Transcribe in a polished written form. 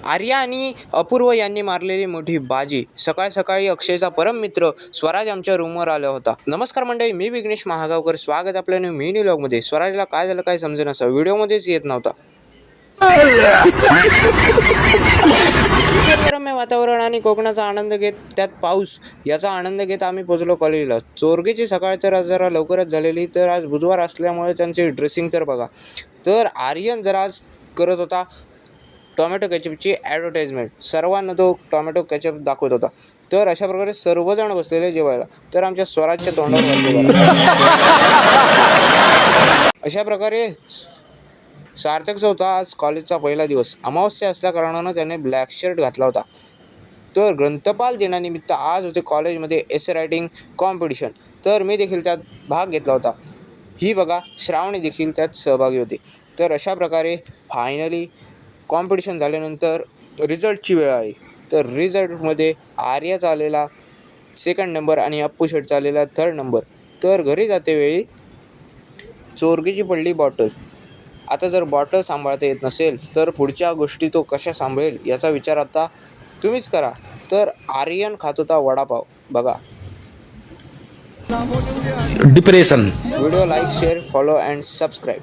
आर्या आणि अपूर्व यांनी मारलेली मोठी बाजी. सकाळ सकाळी अक्षयचा परम मित्र स्वराज आमच्या रूमवर आला होता. नमस्कार मंडळी, मी विघ्नेश महागावकर. स्वागत आपल्या मिनी व्लॉगमध्ये. स्वराजला काय झालं काय समजेना, असं व्हिडिओमध्येच येत नव्हता. निसर्गरम्य वातावरण आणि कोकणाचा आनंद घेत, त्यात पाऊस याचा आनंद घेत आम्ही पोहोचलो कॉलेजला. चोरगेची सकाळ तर आज जरा लवकरच झालेली. तर आज बुधवार असल्यामुळे त्यांचे ड्रेसिंग तर बघा. तर आर्यन जरा आज करत होता टोमॅटो केचपची ॲडव्हर्टाईजमेंट. सर्वांना तो टोमॅटो केचप दाखवत होता. तर अशा प्रकारे सर्वजण बसलेले जेवायला. तर आमच्या स्वराजच्या तोंडावर अशा प्रकारे सार्थकचा होता आज कॉलेजचा पहिला दिवस. अमावस्या असल्या कारणानं त्याने ब्लॅक शर्ट घातला होता. तर ग्रंथपाल दिनानिमित्त आज होते कॉलेजमध्ये एसे रायटिंग कॉम्पिटिशन. तर मी देखील त्यात भाग घेतला होता. ही बघा, श्रावणी देखील त्यात सहभागी होते. तर अशा प्रकारे फायनली कॉम्पिटिशन झाल्यानंतर रिझल्टची वेळ आली. तर रिझल्टमध्ये आर्याचा आलेला सेकंड नंबर आणि अप्पू शेटचा आलेला थर्ड नंबर. तर घरी जातेवेळी चोरगीची पडली बॉटल. आता जर बॉटल सांभाळता येत नसेल तर पुढच्या गोष्टी तो कशा सांभाळेल याचा विचार आता तुम्हीच करा. तर आर्यन खात होता वडापाव बघा. Depression. Video like, share, follow and subscribe.